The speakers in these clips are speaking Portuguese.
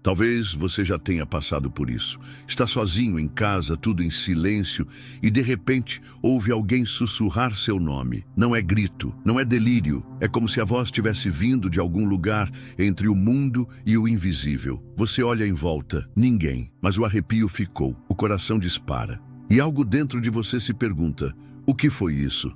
Talvez você já tenha passado por isso. Está sozinho em casa, tudo em silêncio, e de repente ouve alguém sussurrar seu nome. Não é grito, não é delírio. É como se a voz tivesse vindo de algum lugar entre o mundo e o invisível. Você olha em volta, ninguém, mas o arrepio ficou, o coração dispara. E algo dentro de você se pergunta: o que foi isso?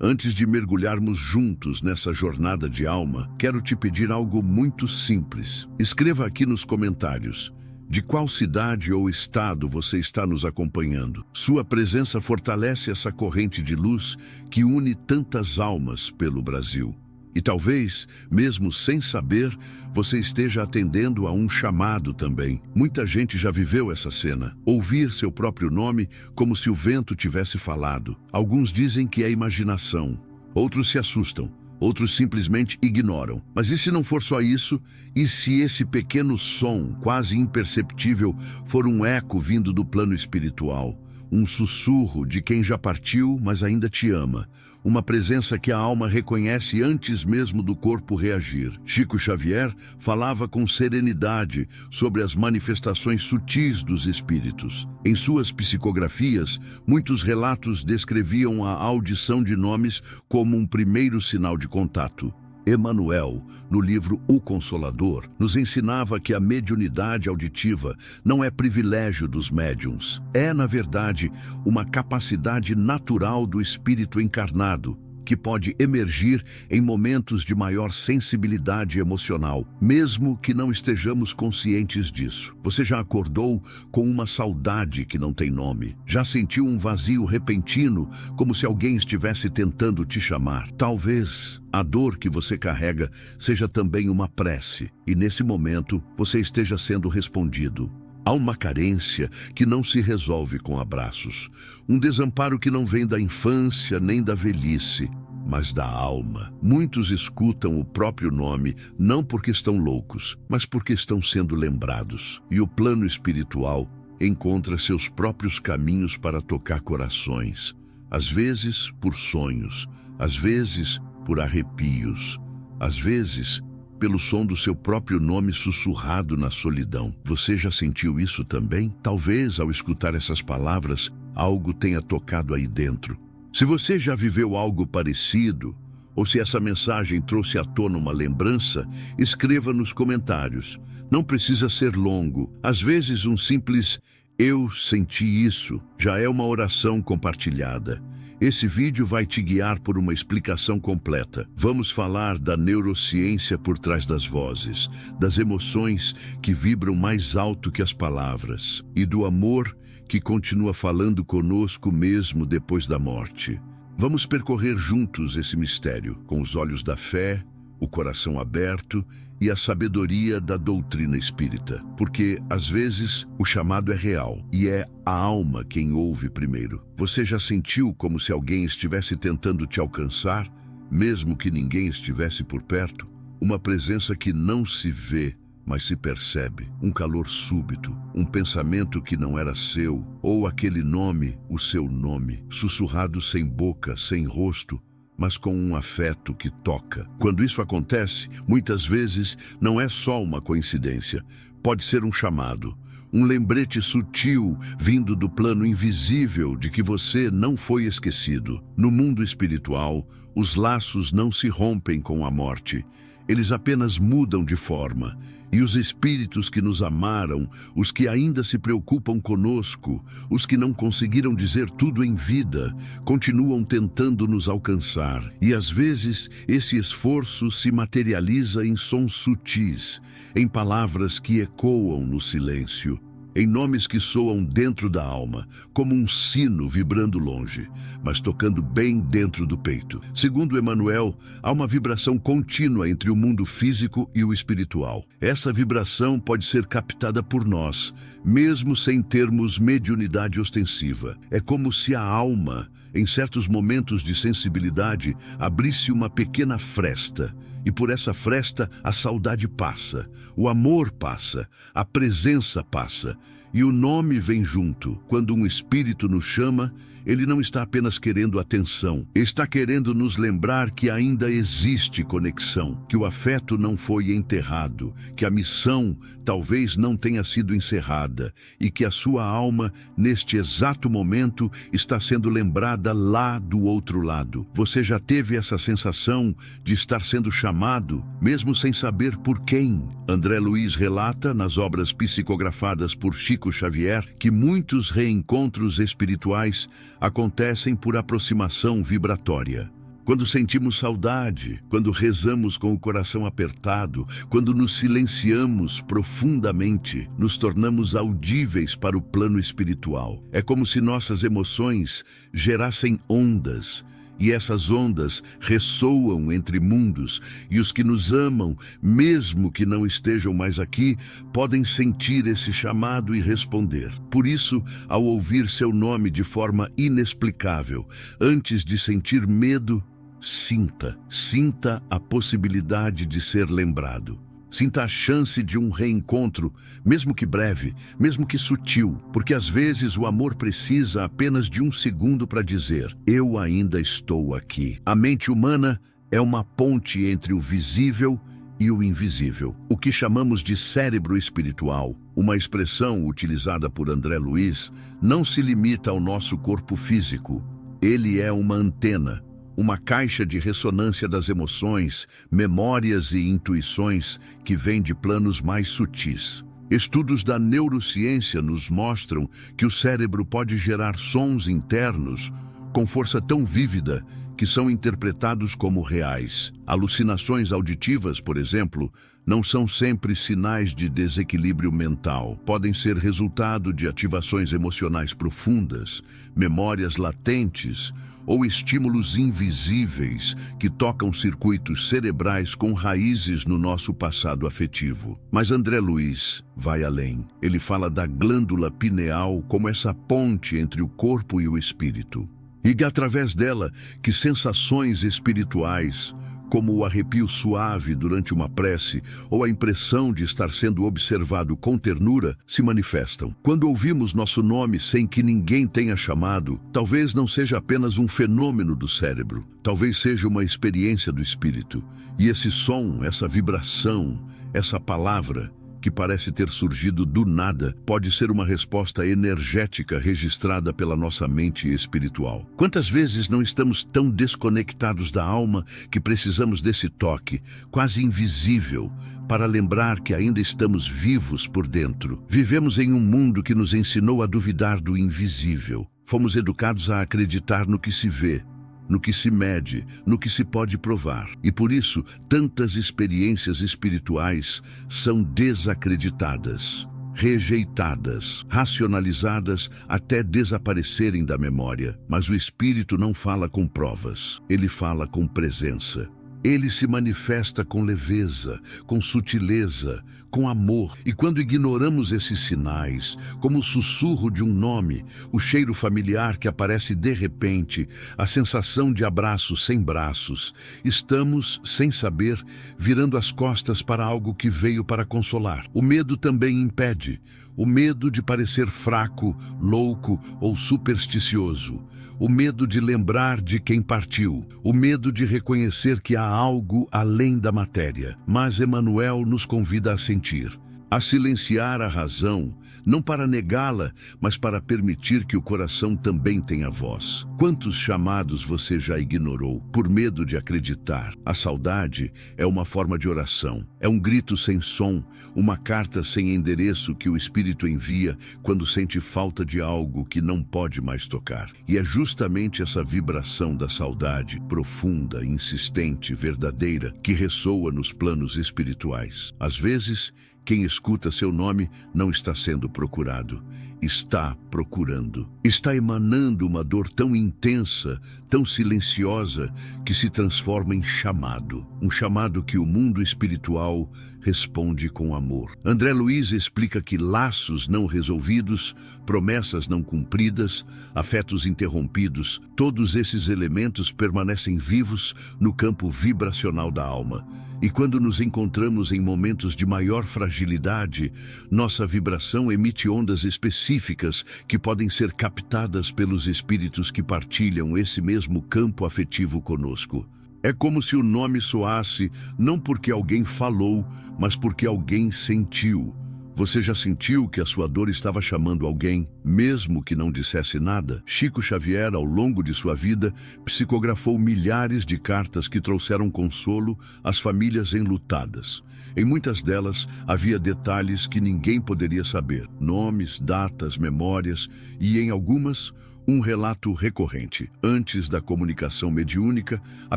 Antes de mergulharmos juntos nessa jornada de alma, quero te pedir algo muito simples. Escreva aqui nos comentários de qual cidade ou estado você está nos acompanhando. Sua presença fortalece essa corrente de luz que une tantas almas pelo Brasil. E talvez, mesmo sem saber, você esteja atendendo a um chamado também. Muita gente já viveu essa cena. Ouvir seu próprio nome como se o vento tivesse falado. Alguns dizem que é imaginação. Outros se assustam. Outros simplesmente ignoram. Mas e se não for só isso? E se esse pequeno som, quase imperceptível, for um eco vindo do plano espiritual? Um sussurro de quem já partiu, mas ainda te ama. Uma presença que a alma reconhece antes mesmo do corpo reagir. Chico Xavier falava com serenidade sobre as manifestações sutis dos espíritos. Em suas psicografias, muitos relatos descreviam a audição de nomes como um primeiro sinal de contato. Emmanuel, no livro O Consolador, nos ensinava que a mediunidade auditiva não é privilégio dos médiuns. É, na verdade, uma capacidade natural do espírito encarnado, que pode emergir em momentos de maior sensibilidade emocional, mesmo que não estejamos conscientes disso. Você já acordou com uma saudade que não tem nome? Já sentiu um vazio repentino, como se alguém estivesse tentando te chamar? Talvez a dor que você carrega seja também uma prece, e nesse momento você esteja sendo respondido. Há uma carência que não se resolve com abraços, um desamparo que não vem da infância nem da velhice, mas da alma. Muitos escutam o próprio nome não porque estão loucos, mas porque estão sendo lembrados. E o plano espiritual encontra seus próprios caminhos para tocar corações, às vezes por sonhos, às vezes por arrepios, às vezes pelo som do seu próprio nome sussurrado na solidão. Você já sentiu isso também? Talvez, ao escutar essas palavras, algo tenha tocado aí dentro. Se você já viveu algo parecido, ou se essa mensagem trouxe à tona uma lembrança, escreva nos comentários. Não precisa ser longo. Às vezes, um simples "eu senti isso" já é uma oração compartilhada. Esse vídeo vai te guiar por uma explicação completa. Vamos falar da neurociência por trás das vozes, das emoções que vibram mais alto que as palavras, e do amor que continua falando conosco mesmo depois da morte. Vamos percorrer juntos esse mistério, com os olhos da fé, o coração aberto e a sabedoria da doutrina espírita. Porque, às vezes, o chamado é real e é a alma quem ouve primeiro. Você já sentiu como se alguém estivesse tentando te alcançar, mesmo que ninguém estivesse por perto? Uma presença que não se vê, mas se percebe. Um calor súbito, um pensamento que não era seu, ou aquele nome, o seu nome, sussurrado sem boca, sem rosto, mas com um afeto que toca. Quando isso acontece, muitas vezes não é só uma coincidência. Pode ser um chamado, um lembrete sutil vindo do plano invisível de que você não foi esquecido. No mundo espiritual, os laços não se rompem com a morte. Eles apenas mudam de forma. E os espíritos que nos amaram, os que ainda se preocupam conosco, os que não conseguiram dizer tudo em vida, continuam tentando nos alcançar. E às vezes esse esforço se materializa em sons sutis, em palavras que ecoam no silêncio, em nomes que soam dentro da alma, como um sino vibrando longe, mas tocando bem dentro do peito. Segundo Emmanuel, há uma vibração contínua entre o mundo físico e o espiritual. Essa vibração pode ser captada por nós, mesmo sem termos mediunidade ostensiva. É como se a alma, em certos momentos de sensibilidade, abrisse uma pequena fresta, e por essa fresta a saudade passa, o amor passa, a presença passa, e o nome vem junto. Quando um espírito nos chama, Ele não está apenas querendo atenção, está querendo nos lembrar que ainda existe conexão, que o afeto não foi enterrado, que a missão talvez não tenha sido encerrada e que a sua alma, neste exato momento, está sendo lembrada lá do outro lado. Você já teve essa sensação de estar sendo chamado, mesmo sem saber por quem? André Luiz relata, nas obras psicografadas por Chico Xavier, que muitos reencontros espirituais acontecem por aproximação vibratória. Quando sentimos saudade, quando rezamos com o coração apertado, quando nos silenciamos profundamente, nos tornamos audíveis para o plano espiritual. É como se nossas emoções gerassem ondas, e essas ondas ressoam entre mundos, e os que nos amam, mesmo que não estejam mais aqui, podem sentir esse chamado e responder. Por isso, ao ouvir seu nome de forma inexplicável, antes de sentir medo, sinta a possibilidade de ser lembrado. Sinta a chance de um reencontro, mesmo que breve, mesmo que sutil, porque às vezes o amor precisa apenas de um segundo para dizer: eu ainda estou aqui. A mente humana é uma ponte entre o visível e o invisível. O que chamamos de cérebro espiritual, uma expressão utilizada por André Luiz, não se limita ao nosso corpo físico. Ele é uma antena, uma caixa de ressonância das emoções, memórias e intuições que vêm de planos mais sutis. Estudos da neurociência nos mostram que o cérebro pode gerar sons internos com força tão vívida que são interpretados como reais. Alucinações auditivas, por exemplo, não são sempre sinais de desequilíbrio mental. Podem ser resultado de ativações emocionais profundas, memórias latentes ou estímulos invisíveis que tocam circuitos cerebrais com raízes no nosso passado afetivo. Mas André Luiz vai além. Ele fala da glândula pineal como essa ponte entre o corpo e o espírito. E que através dela, que sensações espirituais, como o arrepio suave durante uma prece ou a impressão de estar sendo observado com ternura, se manifestam. Quando ouvimos nosso nome sem que ninguém tenha chamado, talvez não seja apenas um fenômeno do cérebro, talvez seja uma experiência do espírito. E esse som, essa vibração, essa palavra, que parece ter surgido do nada, pode ser uma resposta energética registrada pela nossa mente espiritual. Quantas vezes não estamos tão desconectados da alma que precisamos desse toque, quase invisível, para lembrar que ainda estamos vivos por dentro? Vivemos em um mundo que nos ensinou a duvidar do invisível. Fomos educados a acreditar no que se vê, no que se mede, no que se pode provar. E por isso, tantas experiências espirituais são desacreditadas, rejeitadas, racionalizadas até desaparecerem da memória. Mas o espírito não fala com provas, ele fala com presença. Ele se manifesta com leveza, com sutileza, com amor. E quando ignoramos esses sinais, como o sussurro de um nome, o cheiro familiar que aparece de repente, a sensação de abraço sem braços, estamos, sem saber, virando as costas para algo que veio para consolar. O medo também impede. O medo de parecer fraco, louco ou supersticioso. O medo de lembrar de quem partiu. O medo de reconhecer que há algo além da matéria. Mas Emmanuel nos convida a sentir, a silenciar a razão, não para negá-la, mas para permitir que o coração também tenha voz. Quantos chamados você já ignorou por medo de acreditar? A saudade é uma forma de oração, é um grito sem som, uma carta sem endereço que o Espírito envia quando sente falta de algo que não pode mais tocar. E é justamente essa vibração da saudade, profunda, insistente, verdadeira, que ressoa nos planos espirituais. Às vezes, quem escuta seu nome não está sendo procurado, está procurando. Está emanando uma dor tão intensa, tão silenciosa, que se transforma em chamado. Um chamado que o mundo espiritual responde com amor. André Luiz explica que laços não resolvidos, promessas não cumpridas, afetos interrompidos, todos esses elementos permanecem vivos no campo vibracional da alma. E quando nos encontramos em momentos de maior fragilidade, nossa vibração emite ondas específicas que podem ser captadas pelos espíritos que partilham esse mesmo campo afetivo conosco. É como se o nome soasse não porque alguém falou, mas porque alguém sentiu. Você já sentiu que a sua dor estava chamando alguém, mesmo que não dissesse nada? Chico Xavier, ao longo de sua vida, psicografou milhares de cartas que trouxeram consolo às famílias enlutadas. Em muitas delas, havia detalhes que ninguém poderia saber, nomes, datas, memórias e, em algumas, um relato recorrente. Antes da comunicação mediúnica, a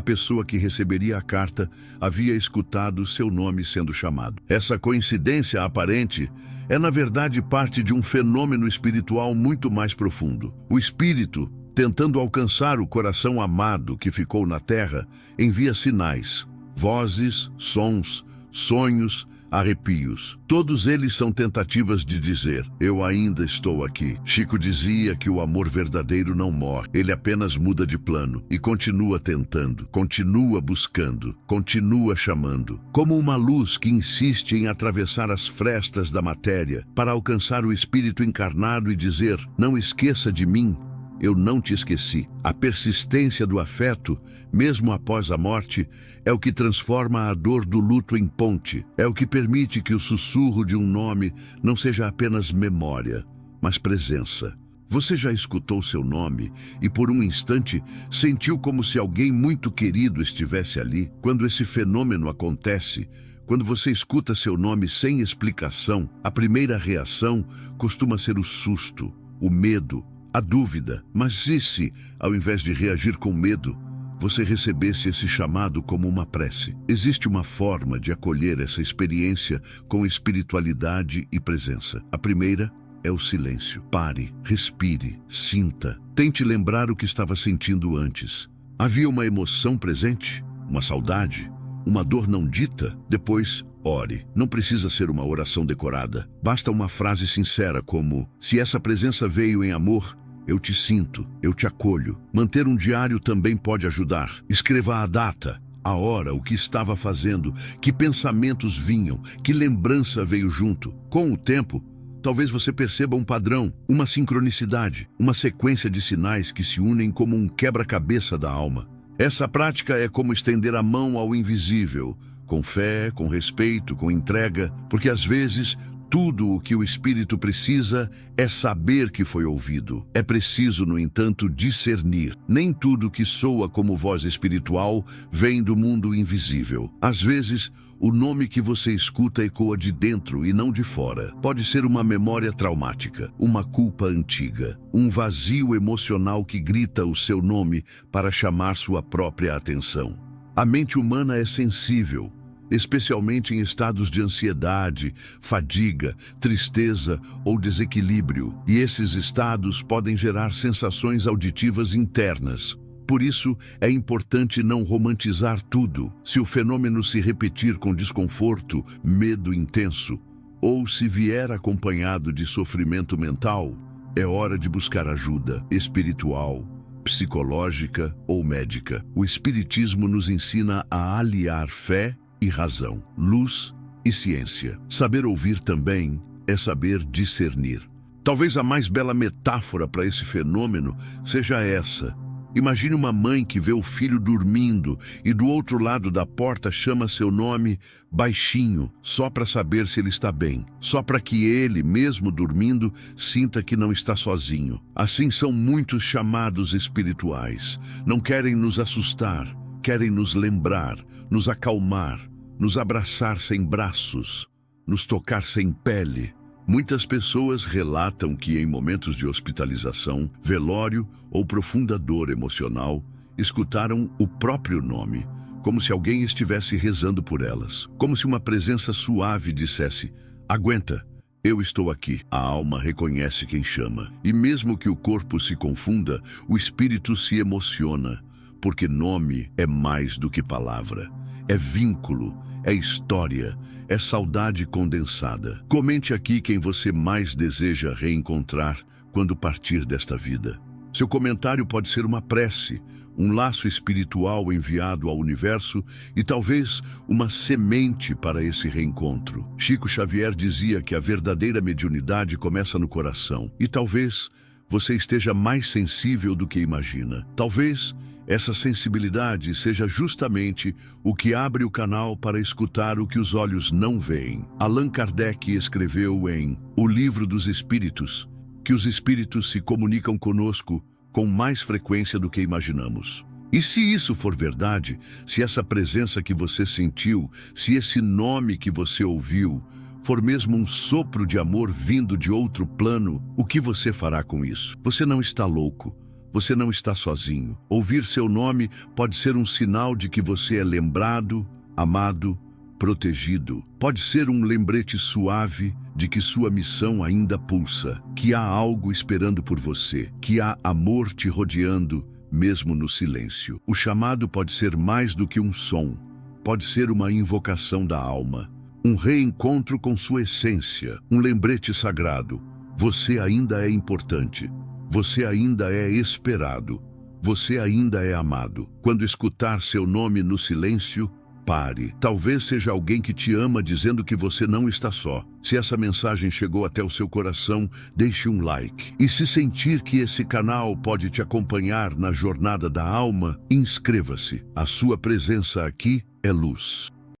pessoa que receberia a carta havia escutado seu nome sendo chamado. Essa coincidência aparente é, na verdade, parte de um fenômeno espiritual muito mais profundo. O espírito, tentando alcançar o coração amado que ficou na terra, envia sinais, vozes, sons, sonhos, arrepios. Todos eles são tentativas de dizer: eu ainda estou aqui. Chico dizia que o amor verdadeiro não morre, ele apenas muda de plano e continua tentando, continua buscando, continua chamando. Como uma luz que insiste em atravessar as frestas da matéria para alcançar o espírito encarnado e dizer: não esqueça de mim. Eu não te esqueci. A persistência do afeto, mesmo após a morte, é o que transforma a dor do luto em ponte. É o que permite que o sussurro de um nome não seja apenas memória, mas presença. Você já escutou seu nome e por um instante sentiu como se alguém muito querido estivesse ali? Quando esse fenômeno acontece, quando você escuta seu nome sem explicação, a primeira reação costuma ser o susto, o medo, a dúvida. Mas e se, ao invés de reagir com medo, você recebesse esse chamado como uma prece? Existe uma forma de acolher essa experiência com espiritualidade e presença. A primeira é o silêncio. Pare, respire, sinta. Tente lembrar o que estava sentindo antes. Havia uma emoção presente? Uma saudade? Uma dor não dita? Depois, ore. Não precisa ser uma oração decorada. Basta uma frase sincera como: se essa presença veio em amor, eu te sinto, eu te acolho. Manter um diário também pode ajudar. Escreva a data, a hora, o que estava fazendo, que pensamentos vinham, que lembrança veio junto. Com o tempo, talvez você perceba um padrão, uma sincronicidade, uma sequência de sinais que se unem como um quebra-cabeça da alma. Essa prática é como estender a mão ao invisível, com fé, com respeito, com entrega, porque às vezes tudo o que o espírito precisa é saber que foi ouvido. É preciso, no entanto, discernir. Nem tudo que soa como voz espiritual vem do mundo invisível. Às vezes, o nome que você escuta ecoa de dentro e não de fora. Pode ser uma memória traumática, uma culpa antiga, um vazio emocional que grita o seu nome para chamar sua própria atenção. A mente humana é sensível, especialmente em estados de ansiedade, fadiga, tristeza ou desequilíbrio, e esses estados podem gerar sensações auditivas internas. Por isso, é importante não romantizar tudo. Se o fenômeno se repetir com desconforto, medo intenso, ou se vier acompanhado de sofrimento mental, é hora de buscar ajuda espiritual, psicológica ou médica. O Espiritismo nos ensina a aliar fé e razão, luz e ciência. Saber ouvir também é saber discernir. Talvez a mais bela metáfora para esse fenômeno seja essa. Imagine uma mãe que vê o filho dormindo e do outro lado da porta chama seu nome baixinho, só para saber se ele está bem, só para que ele, mesmo dormindo, sinta que não está sozinho. Assim são muitos chamados espirituais. Não querem nos assustar, querem nos lembrar, nos acalmar, nos abraçar sem braços, nos tocar sem pele. Muitas pessoas relatam que em momentos de hospitalização, velório ou profunda dor emocional, escutaram o próprio nome, como se alguém estivesse rezando por elas, como se uma presença suave dissesse: aguenta, eu estou aqui. A alma reconhece quem chama, e mesmo que o corpo se confunda, o espírito se emociona, porque nome é mais do que palavra. É vínculo, é história, é saudade condensada. Comente aqui quem você mais deseja reencontrar quando partir desta vida. Seu comentário pode ser uma prece, um laço espiritual enviado ao universo e talvez uma semente para esse reencontro. Chico Xavier dizia que a verdadeira mediunidade começa no coração e talvez você esteja mais sensível do que imagina. Talvez essa sensibilidade seja justamente o que abre o canal para escutar o que os olhos não veem. Allan Kardec escreveu em O Livro dos Espíritos que os espíritos se comunicam conosco com mais frequência do que imaginamos. E se isso for verdade, se essa presença que você sentiu, se esse nome que você ouviu, for mesmo um sopro de amor vindo de outro plano, o que você fará com isso? Você não está louco. Você não está sozinho. Ouvir seu nome pode ser um sinal de que você é lembrado, amado, protegido. Pode ser um lembrete suave de que sua missão ainda pulsa, que há algo esperando por você, que há amor te rodeando, mesmo no silêncio. O chamado pode ser mais do que um som, pode ser uma invocação da alma, um reencontro com sua essência, um lembrete sagrado. Você ainda é importante, você ainda é esperado, você ainda é amado. Quando escutar seu nome no silêncio, pare. Talvez seja alguém que te ama dizendo que você não está só. Se essa mensagem chegou até o seu coração, deixe um like. E se sentir que esse canal pode te acompanhar na jornada da alma, inscreva-se. A sua presença aqui é luz.